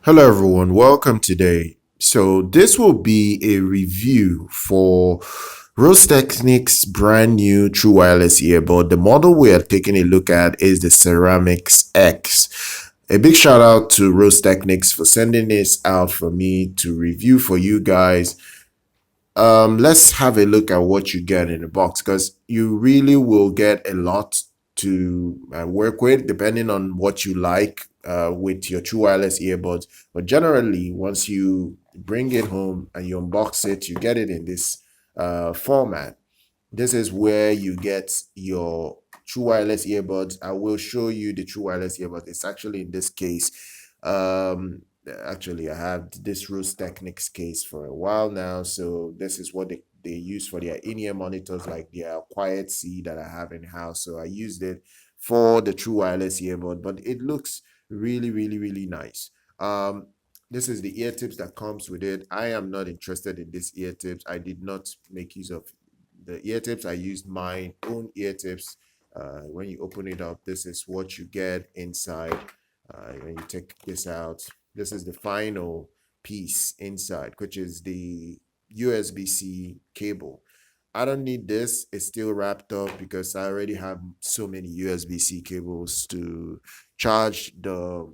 Hello everyone, welcome today. So this will be a review for Rose Technics brand new true wireless earbud. The model we are taking a look at is the Ceramics X. A big shout out to Rose Technics for sending this out for me to review for you guys. Let's have a look at what you get in the box because you really will get a lot to work with depending on what you like with your true wireless earbuds. But generally, once you bring it home and you unbox it, you get it in this format. This is where you get your true wireless earbuds. I will show you the true wireless earbuds. It's actually in this case. Actually, I have this Rose Technics case for a while now. So this is what they use for their in-ear monitors, like their QuietSea that I have in house. So I used it for the true wireless earbud, but it looks really nice. This is the ear tips that comes with it. I am not interested in this ear tips. I did not make use of the ear tips. I used my own ear tips. When you open it up, this is what you get inside. When you take this out, this is the final piece inside, which is the USB-C cable. I don't need this. It's still wrapped up because I already have so many USB-C cables to charge the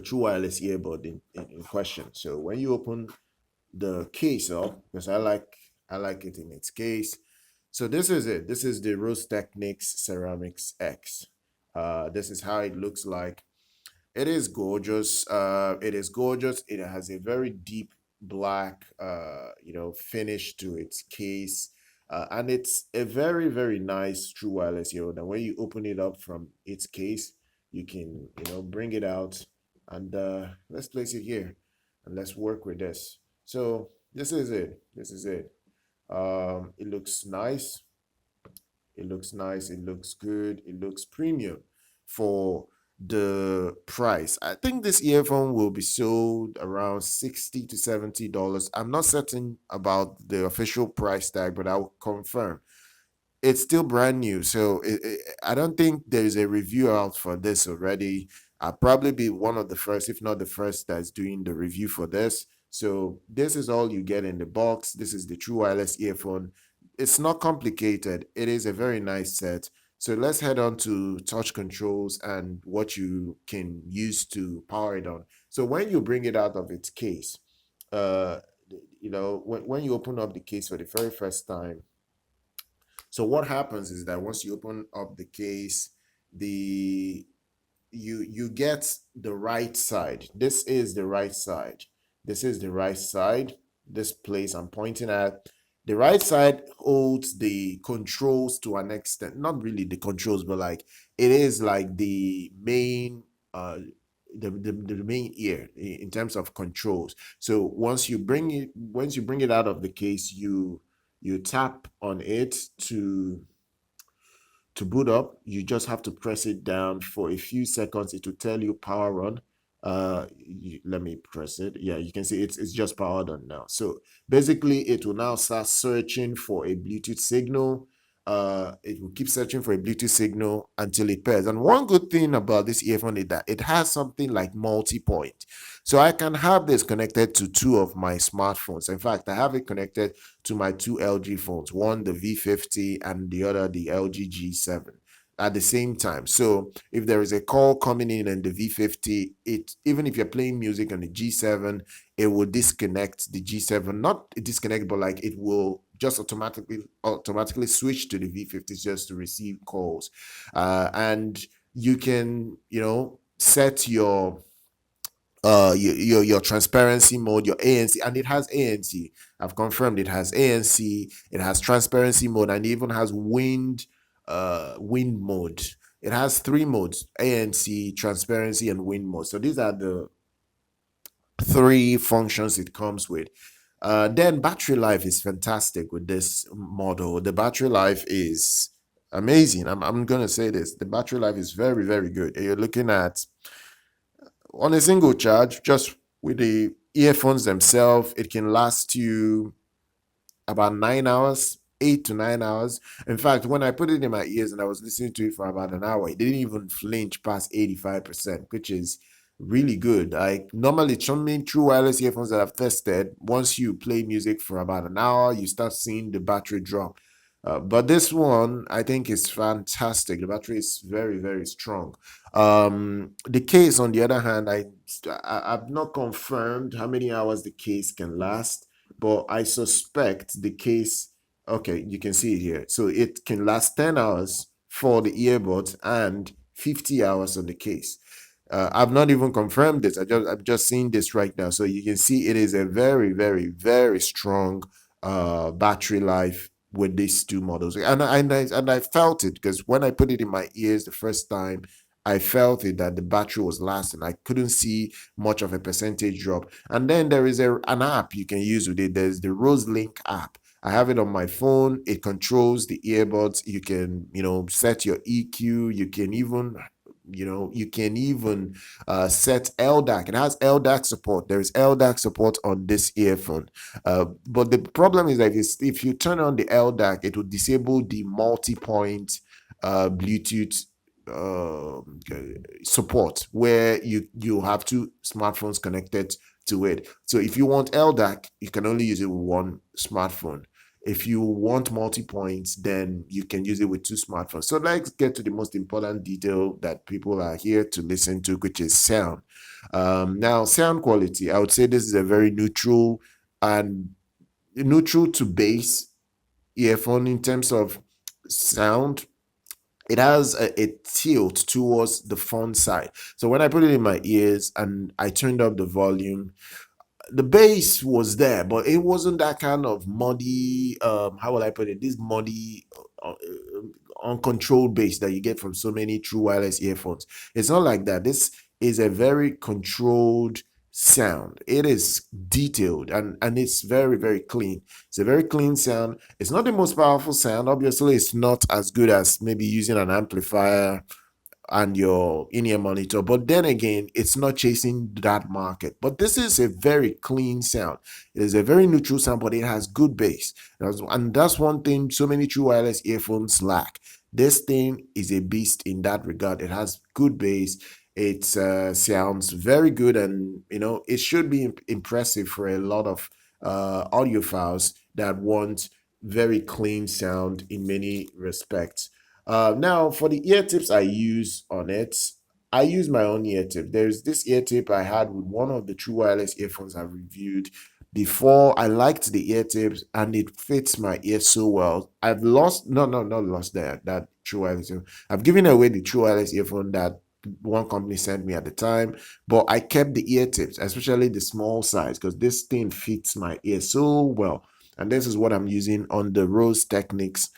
true wireless earbud in question. So when you open the case up, because I like it in its case. So this is it. This is the Rose Technics Ceramics X. This is how it looks like. It is gorgeous. It is gorgeous. It has a very deep black, finish to its case. And it's a very nice true wireless earbud. And when you open it up from its case, you can, bring it out and let's place it here and let's work with this. So this is it. This is it. It looks nice. It looks nice. It looks good. It looks premium for the price. I think this earphone will be sold around $60 to $70. I'm not certain about the official price tag, but I'll confirm. It's still brand new, so I don't think there's a review out for this already. I'll probably be one of the first, if not the first, that's doing the review for this. So this is all you get in the box. This is the true wireless earphone. It's not complicated. It is a very nice set. So let's head on to touch controls and what you can use to power it on. So when you bring it out of its case, uh, when you open up the case for the very first time, so what happens is that once you open up the case, the you get the right side. This is the right side. This is the right side. This place I'm pointing at. The right side holds the controls to an extent. Not really the controls, but like it is like the main the main ear in terms of controls. So once you bring it out of the case, you tap on it to boot up. You just have to press it down for a few seconds. It will tell you power on. Let me press it. Yeah, you can see it's just powered on now. So basically it will now start searching for a Bluetooth signal. It will keep searching for a Bluetooth signal until it pairs. And one good thing about this earphone is that it has something like multi-point. So I can have this connected to two of my smartphones. In fact, I have it connected to my two LG phones, one the V50 and the other the LG G7 at the same time. So if there is a call coming in the V50, it even if you're playing music on the G7, it will disconnect the G7, not disconnect, but like it will just automatically switch to the V50 just to receive calls. And you can, set your transparency mode, your ANC, and it has ANC. I've confirmed it has ANC, it has transparency mode, and it even has wind mode. It has three modes: ANC, transparency, and wind mode. So these are the three functions it comes with. Then battery life is fantastic with this model. The battery life is amazing. I'm gonna say this: the battery life is very good. You're looking at on a single charge, just with the earphones themselves, it can last you about 9 hours, 8 to 9 hours. In fact, when I put it in my ears and I was listening to it for about an hour, it didn't even flinch past 85%, which is really good. Like normally, some main true wireless earphones that I've tested, once you play music for about an hour, you start seeing the battery drop. But this one, I think, is fantastic. The battery is very, very strong. The case, on the other hand, I've not confirmed how many hours the case can last, but I suspect the case. Okay, you can see it here. So it can last 10 hours for the earbuds and 50 hours on the case. I've not even confirmed this. I'm just seeing this right now. So you can see it is a very, very, very strong battery life with these two models. And I felt it because when I put it in my ears the first time, I felt it that the battery was lasting. I couldn't see much of a percentage drop. And then there is an app you can use with it. There's the Rose Link app. I have it on my phone. It controls the earbuds. You can, set your EQ. You can even set LDAC. It has LDAC support. There is LDAC support on this earphone. But the problem is that if you turn on the LDAC, it will disable the multi-point Bluetooth uh, support where you have two smartphones connected to it. So if you want LDAC, you can only use it with one smartphone. If you want multi-points, then you can use it with two smartphones. So let's get to the most important detail that people are here to listen to, which is sound. Now, sound quality, I would say this is a very neutral to bass earphone in terms of sound. It has a tilt towards the front side. So when I put it in my ears and I turned up the volume, the bass was there, but it wasn't that kind of muddy. How will I put it? This muddy, uncontrolled bass that you get from so many true wireless earphones. It's not like that. This is a very controlled sound. It is detailed and it's very, very clean. It's a very clean sound. It's not the most powerful sound. Obviously, it's not as good as maybe using an amplifier and your in-ear monitor, but then again, it's not chasing that market. But this is a very clean sound. It is a very neutral sound, but it has good bass. And that's one thing so many true wireless earphones lack. This thing is a beast in that regard. It has good bass. It sounds very good, and it should be impressive for a lot of audiophiles that want very clean sound in many respects. Now, for the ear tips I use on it, I use my own ear tip. There's this ear tip I had with one of the true wireless earphones I've reviewed before. I liked the ear tips and it fits my ear so well. I've lost, no, no, not lost that true wireless earphone. I've given away the true wireless earphone that one company sent me at the time, but I kept the ear tips, especially the small size, because this thing fits my ear so well. And this is what I'm using on the Rose Technics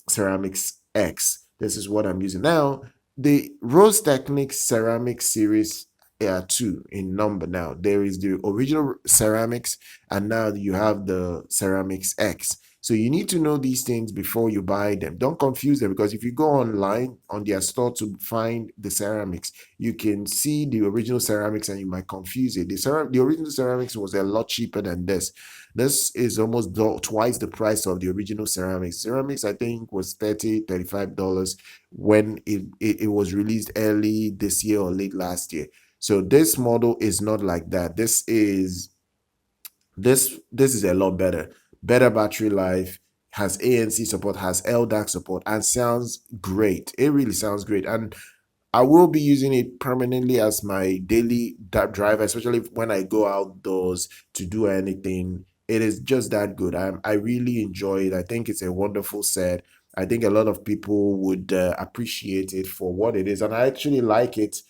Ceramics X. This is what I'm using now. The Rose Technics Ceramics series are two in number now. There is the original ceramics, and now you have the ceramics X. So you need to know these things before you buy them. Don't confuse them, because if you go online on their store to find the ceramics, you can see the original ceramics and you might confuse it. The original ceramics was a lot cheaper than this. This is almost twice the price of the original ceramics. Ceramics, I think, was $35 when it was released early this year or late last year. So this model is not like that. This is a lot better. Better battery life, has ANC support, has LDAC support, and sounds great. It really sounds great. And I will be using it permanently as my daily driver, especially when I go outdoors to do anything. It is just that good. I really enjoy it. I think it's a wonderful set. I think a lot of people would appreciate it for what it is, and I actually like it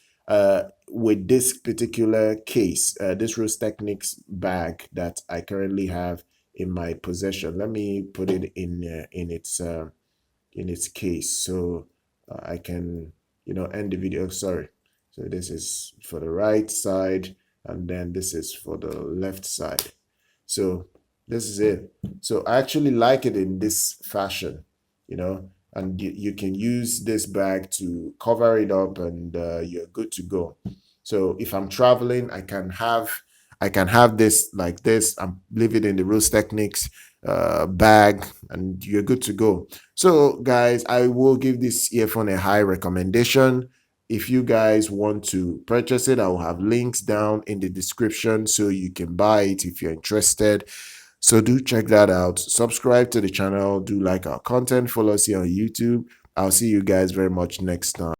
with this particular case, this Rose Technics bag that I currently have in my possession. Let me put it in its case so I can end the video. Sorry. So this is for the right side, and then this is for the left side. So this is it. So I actually like it in this fashion, and you can use this bag to cover it up, and you're good to go. So if I'm traveling, I can have this like this. I'm leave it in the Rose Technics bag, and you're good to go. So guys, I will give this earphone a high recommendation. If you guys want to purchase it, I will have links down in the description so you can buy it if you're interested. So do check that out. Subscribe to the channel. Do like our content. Follow us here on YouTube. I'll see you guys very much next time.